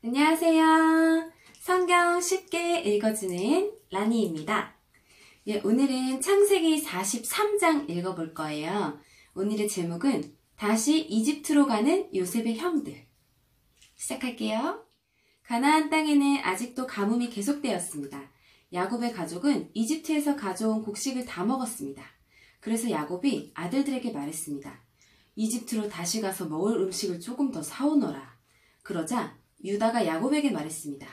안녕하세요. 성경 쉽게 읽어주는 라니입니다. 오늘은 창세기 43장 읽어볼 거예요. 오늘의 제목은 다시 이집트로 가는 요셉의 형들. 시작할게요. 가나안 땅에는 아직도 가뭄이 계속되었습니다. 야곱의 가족은 이집트에서 가져온 곡식을 다 먹었습니다. 그래서 야곱이 아들들에게 말했습니다. 이집트로 다시 가서 먹을 음식을 조금 더 사오너라. 그러자 유다가 야곱에게 말했습니다.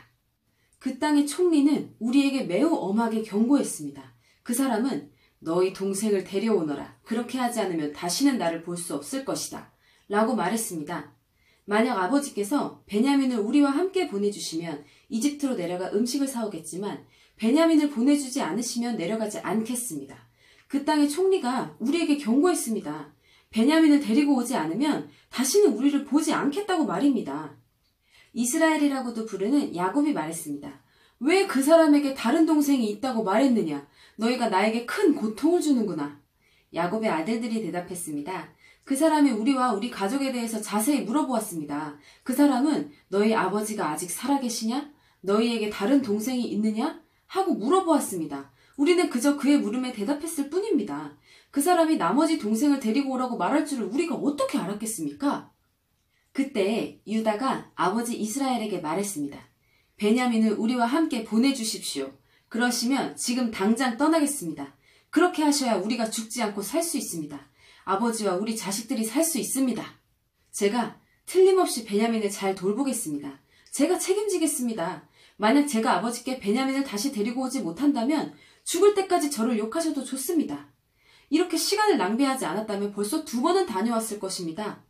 그 땅의 총리는 우리에게 매우 엄하게 경고했습니다. 그 사람은 너희 동생을 데려오너라. 그렇게 하지 않으면 다시는 나를 볼 수 없을 것이다. 라고 말했습니다. 만약 아버지께서 베냐민을 우리와 함께 보내주시면 이집트로 내려가 음식을 사오겠지만 베냐민을 보내주지 않으시면 내려가지 않겠습니다. 그 땅의 총리가 우리에게 경고했습니다. 베냐민을 데리고 오지 않으면 다시는 우리를 보지 않겠다고 말입니다. 이스라엘이라고도 부르는 야곱이 말했습니다. 왜 그 사람에게 다른 동생이 있다고 말했느냐? 너희가 나에게 큰 고통을 주는구나. 야곱의 아들들이 대답했습니다. 그 사람이 우리와 우리 가족에 대해서 자세히 물어보았습니다. 그 사람은 너희 아버지가 아직 살아계시냐? 너희에게 다른 동생이 있느냐? 하고 물어보았습니다. 우리는 그저 그의 물음에 대답했을 뿐입니다. 그 사람이 나머지 동생을 데리고 오라고 말할 줄을 우리가 어떻게 알았겠습니까? 그때 유다가 아버지 이스라엘에게 말했습니다. 베냐민을 우리와 함께 보내주십시오. 그러시면 지금 당장 떠나겠습니다. 그렇게 하셔야 우리가 죽지 않고 살 수 있습니다. 아버지와 우리 자식들이 살 수 있습니다. 제가 틀림없이 베냐민을 잘 돌보겠습니다. 제가 책임지겠습니다. 만약 제가 아버지께 베냐민을 다시 데리고 오지 못한다면 죽을 때까지 저를 욕하셔도 좋습니다. 이렇게 시간을 낭비하지 않았다면 벌써 2번은 다녀왔을 것입니다.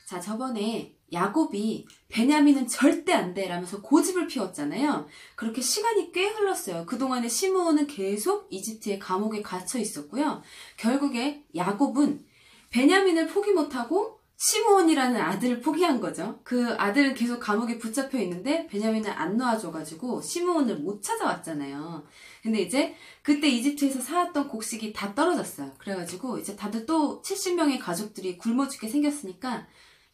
자, 저번에 야곱이 베냐민은 절대 안 돼 라면서 고집을 피웠잖아요. 그렇게 시간이 꽤 흘렀어요. 그동안에 시므온은 계속 이집트의 감옥에 갇혀 있었고요. 결국에 야곱은 베냐민을 포기 못하고 시므온이라는 아들을 포기한 거죠. 그 아들은 계속 감옥에 붙잡혀 있는데 베냐민을 안 놓아줘가지고 시므온을 못 찾아왔잖아요. 근데 이제 그때 이집트에서 사왔던 곡식이 다 떨어졌어요. 그래가지고 이제 다들 또 70명의 가족들이 굶어 죽게 생겼으니까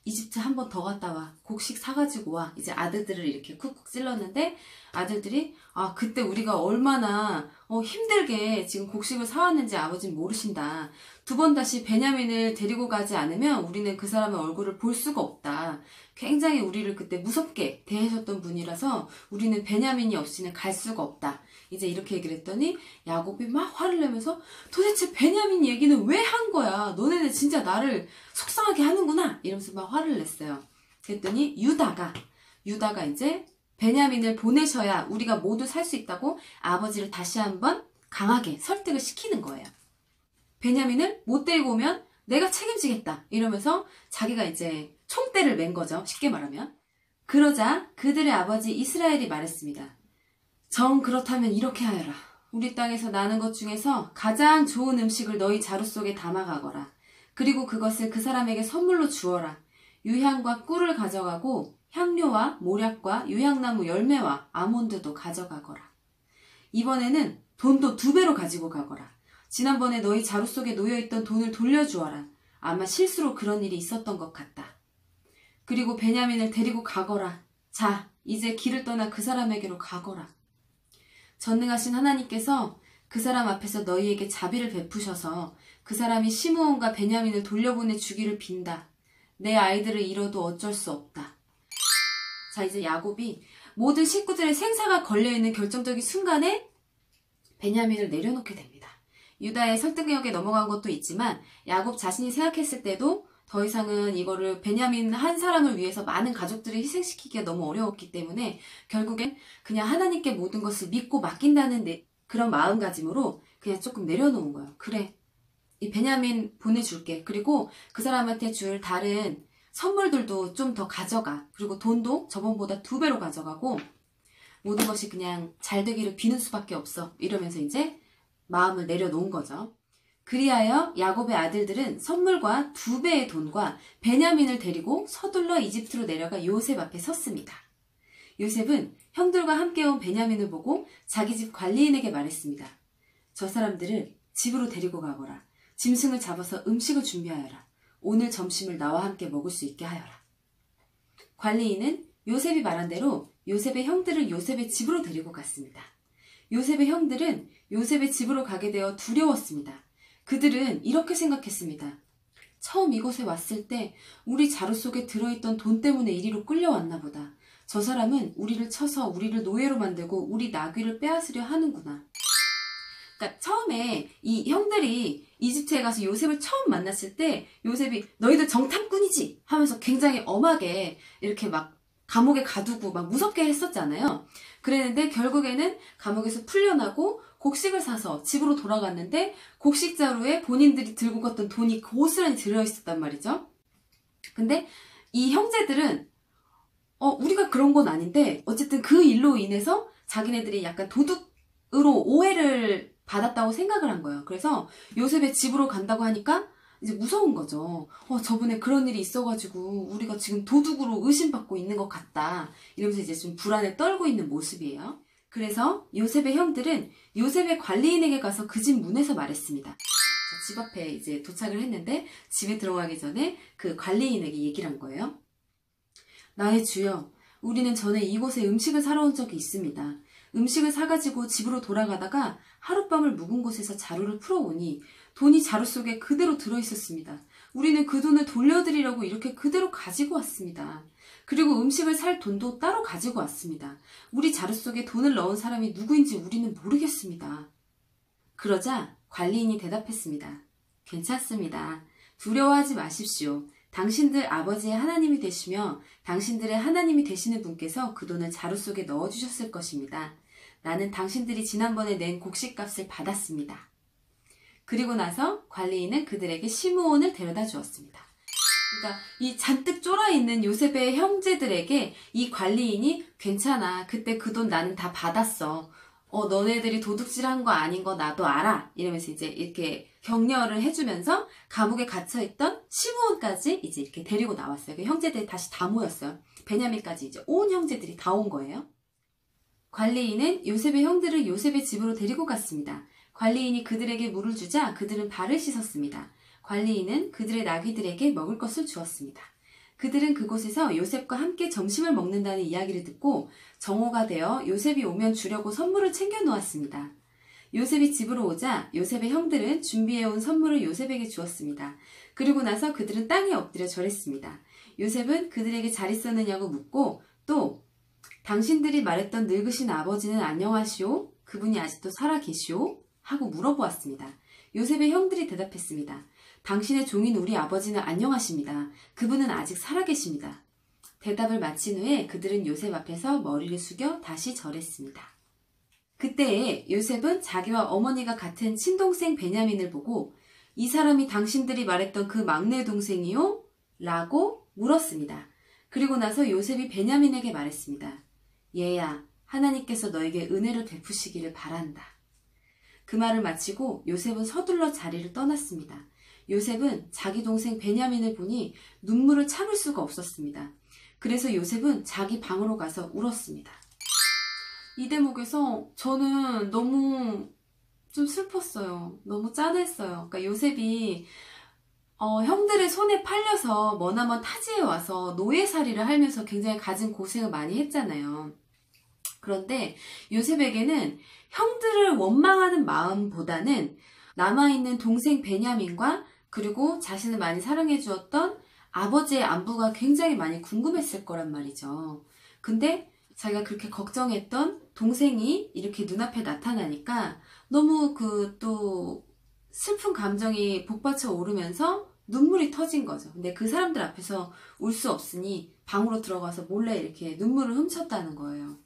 이집트 한 번 더 갔다 와. 곡식 사가지고 와. 이제 아들들을 이렇게 쿡쿡 찔렀는데 아들들이 그때 우리가 얼마나 힘들게 지금 곡식을 사왔는지 아버지는 모르신다. 2번 다시 베냐민을 데리고 가지 않으면 우리는 그 사람의 얼굴을 볼 수가 없다. 굉장히 우리를 그때 무섭게 대하셨던 분이라서 우리는 베냐민이 없이는 갈 수가 없다. 이제 이렇게 얘기를 했더니 야곱이 막 화를 내면서 도대체 베냐민 얘기는 왜 한 거야? 너네는 진짜 나를 속상하게 하는구나. 이러면서 막 화를 냈어요. 그랬더니 유다가 이제 베냐민을 보내셔야 우리가 모두 살 수 있다고 아버지를 다시 한번 강하게 설득을 시키는 거예요. 베냐민을 못 데리고 오면 내가 책임지겠다. 이러면서 자기가 이제 총대를 맨 거죠. 쉽게 말하면. 그러자 그들의 아버지 이스라엘이 말했습니다. 정 그렇다면 이렇게 하여라. 우리 땅에서 나는 것 중에서 가장 좋은 음식을 너희 자루 속에 담아가거라. 그리고 그것을 그 사람에게 선물로 주어라. 유향과 꿀을 가져가고 향료와 모략과 유향나무 열매와 아몬드도 가져가거라. 이번에는 돈도 2배로 가지고 가거라. 지난번에 너희 자루 속에 놓여있던 돈을 돌려주어라. 아마 실수로 그런 일이 있었던 것 같다. 그리고 베냐민을 데리고 가거라. 자, 이제 길을 떠나 그 사람에게로 가거라. 전능하신 하나님께서 그 사람 앞에서 너희에게 자비를 베푸셔서 그 사람이 시므온과 베냐민을 돌려보내 주기를 빈다. 내 아이들을 잃어도 어쩔 수 없다. 자, 이제 야곱이 모든 식구들의 생사가 걸려있는 결정적인 순간에 베냐민을 내려놓게 됩니다. 유다의 설득력에 넘어간 것도 있지만 야곱 자신이 생각했을 때도 더 이상은 이거를 베냐민 한 사람을 위해서 많은 가족들을 희생시키기가 너무 어려웠기 때문에 결국엔 그냥 하나님께 모든 것을 믿고 맡긴다는 그런 마음가짐으로 그냥 조금 내려놓은 거예요. 그래, 이 베냐민 보내줄게. 그리고 그 사람한테 줄 다른 선물들도 좀 더 가져가. 그리고 돈도 저번보다 2배로 가져가고 모든 것이 그냥 잘 되기를 비는 수밖에 없어. 이러면서 이제 마음을 내려놓은 거죠. 그리하여 야곱의 아들들은 선물과 2배의 돈과 베냐민을 데리고 서둘러 이집트로 내려가 요셉 앞에 섰습니다. 요셉은 형들과 함께 온 베냐민을 보고 자기 집 관리인에게 말했습니다. 저 사람들을 집으로 데리고 가거라. 짐승을 잡아서 음식을 준비하여라. 오늘 점심을 나와 함께 먹을 수 있게 하여라. 관리인은 요셉이 말한 대로 요셉의 형들을 요셉의 집으로 데리고 갔습니다. 요셉의 형들은 요셉의 집으로 가게 되어 두려웠습니다. 그들은 이렇게 생각했습니다. 처음 이곳에 왔을 때 우리 자루 속에 들어있던 돈 때문에 이리로 끌려왔나 보다. 저 사람은 우리를 쳐서 우리를 노예로 만들고 우리 나귀를 빼앗으려 하는구나. 그러니까 처음에 이 형들이 이집트에 가서 요셉을 처음 만났을 때 요셉이 너희들 정탐꾼이지 하면서 굉장히 엄하게 이렇게 막 감옥에 가두고 막 무섭게 했었잖아요. 그랬는데 결국에는 감옥에서 풀려나고 곡식을 사서 집으로 돌아갔는데 곡식자루에 본인들이 들고 갔던 돈이 고스란히 들어있었단 말이죠. 근데 이 형제들은 우리가 그런 건 아닌데 어쨌든 그 일로 인해서 자기네들이 약간 도둑으로 오해를 받았다고 생각을 한 거예요. 그래서 요셉의 집으로 간다고 하니까 이제 무서운 거죠. 저번에 그런 일이 있어가지고 우리가 지금 도둑으로 의심받고 있는 것 같다. 이러면서 이제 좀 불안에 떨고 있는 모습이에요. 그래서 요셉의 형들은 요셉의 관리인에게 가서 그 집 문에서 말했습니다. 집 앞에 이제 도착을 했는데 집에 들어가기 전에 그 관리인에게 얘기를 한 거예요. 나의 주여, 우리는 전에 이곳에 음식을 사러 온 적이 있습니다. 음식을 사가지고 집으로 돌아가다가 하룻밤을 묵은 곳에서 자루를 풀어오니 돈이 자루 속에 그대로 들어있었습니다. 우리는 그 돈을 돌려드리려고 이렇게 그대로 가지고 왔습니다. 그리고 음식을 살 돈도 따로 가지고 왔습니다. 우리 자루 속에 돈을 넣은 사람이 누구인지 우리는 모르겠습니다. 그러자 관리인이 대답했습니다. 괜찮습니다. 두려워하지 마십시오. 당신들 아버지의 하나님이 되시며 당신들의 하나님이 되시는 분께서 그 돈을 자루 속에 넣어주셨을 것입니다. 나는 당신들이 지난번에 낸 곡식값을 받았습니다. 그리고 나서 관리인은 그들에게 시므온을 데려다 주었습니다. 그러니까 이 잔뜩 쫄아있는 요셉의 형제들에게 이 관리인이 괜찮아. 그때 그 돈 나는 다 받았어. 너네들이 도둑질한 거 아닌 거 나도 알아. 이러면서 이제 이렇게 격려를 해주면서 감옥에 갇혀있던 시므온까지 이제 이렇게 데리고 나왔어요. 그 형제들이 다시 다 모였어요. 베냐민까지 이제 온 형제들이 다 온 거예요. 관리인은 요셉의 형들을 요셉의 집으로 데리고 갔습니다. 관리인이 그들에게 물을 주자 그들은 발을 씻었습니다. 관리인은 그들의 나귀들에게 먹을 것을 주었습니다. 그들은 그곳에서 요셉과 함께 점심을 먹는다는 이야기를 듣고 정오가 되어 요셉이 오면 주려고 선물을 챙겨 놓았습니다. 요셉이 집으로 오자 요셉의 형들은 준비해온 선물을 요셉에게 주었습니다. 그리고 나서 그들은 땅에 엎드려 절했습니다. 요셉은 그들에게 잘 있었느냐고 묻고 또 당신들이 말했던 늙으신 아버지는 안녕하시오? 그분이 아직도 살아계시오? 하고 물어보았습니다. 요셉의 형들이 대답했습니다. 당신의 종인 우리 아버지는 안녕하십니다. 그분은 아직 살아계십니다. 대답을 마친 후에 그들은 요셉 앞에서 머리를 숙여 다시 절했습니다. 그때에 요셉은 자기와 어머니가 같은 친동생 베냐민을 보고 이 사람이 당신들이 말했던 그 막내 동생이요? 라고 물었습니다. 그리고 나서 요셉이 베냐민에게 말했습니다. 얘야, 하나님께서 너에게 은혜를 베푸시기를 바란다. 그 말을 마치고 요셉은 서둘러 자리를 떠났습니다. 요셉은 자기 동생 베냐민을 보니 눈물을 참을 수가 없었습니다. 그래서 요셉은 자기 방으로 가서 울었습니다. 이 대목에서 저는 너무 좀 슬펐어요. 너무 짠했어요. 그러니까 요셉이 형들의 손에 팔려서 머나먼 타지에 와서 노예살이를 하면서 굉장히 가진 고생을 많이 했잖아요. 그런데 요셉에게는 형들을 원망하는 마음보다는 남아있는 동생 베냐민과 그리고 자신을 많이 사랑해 주었던 아버지의 안부가 굉장히 많이 궁금했을 거란 말이죠. 근데 자기가 그렇게 걱정했던 동생이 이렇게 눈앞에 나타나니까 너무 또 슬픈 감정이 복받쳐 오르면서 눈물이 터진 거죠. 근데 그 사람들 앞에서 울 수 없으니 방으로 들어가서 몰래 이렇게 눈물을 훔쳤다는 거예요.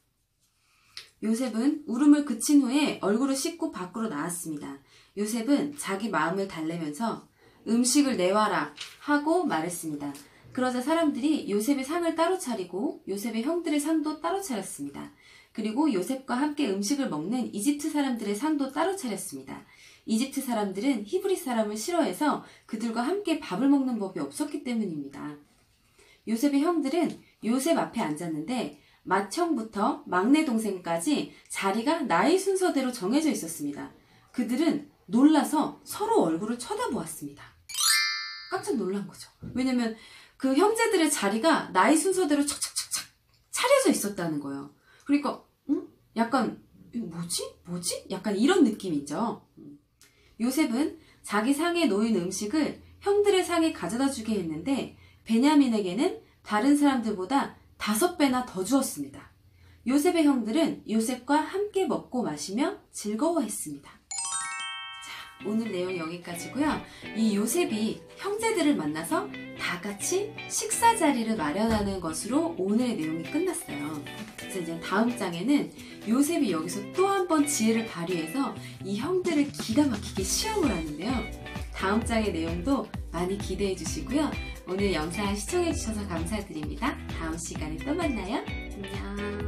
요셉은 울음을 그친 후에 얼굴을 씻고 밖으로 나왔습니다. 요셉은 자기 마음을 달래면서 음식을 내와라 하고 말했습니다. 그러자 사람들이 요셉의 상을 따로 차리고 요셉의 형들의 상도 따로 차렸습니다. 그리고 요셉과 함께 음식을 먹는 이집트 사람들의 상도 따로 차렸습니다. 이집트 사람들은 히브리 사람을 싫어해서 그들과 함께 밥을 먹는 법이 없었기 때문입니다. 요셉의 형들은 요셉 앞에 앉았는데 맏형부터 막내 동생까지 자리가 나이 순서대로 정해져 있었습니다. 그들은 놀라서 서로 얼굴을 쳐다보았습니다. 깜짝 놀란 거죠. 왜냐면 그 형제들의 자리가 나이 순서대로 착착착착 차려져 있었다는 거예요. 그러니까 약간 뭐지? 약간 이런 느낌이죠. 요셉은 자기 상에 놓인 음식을 형들의 상에 가져다 주게 했는데 베냐민에게는 다른 사람들보다 5배나 더 주었습니다. 요셉의 형들은 요셉과 함께 먹고 마시며 즐거워했습니다. 자, 오늘 내용 여기까지고요. 이 요셉이 형제들을 만나서 다 같이 식사 자리를 마련하는 것으로 오늘의 내용이 끝났어요. 그래서 이제 다음 장에는 요셉이 여기서 또 한 번 지혜를 발휘해서 이 형들을 기가 막히게 시험을 하는데요. 다음 장의 내용도 많이 기대해 주시고요. 오늘 영상 시청해 주셔서 감사드립니다. 다음 시간에 또 만나요. 안녕.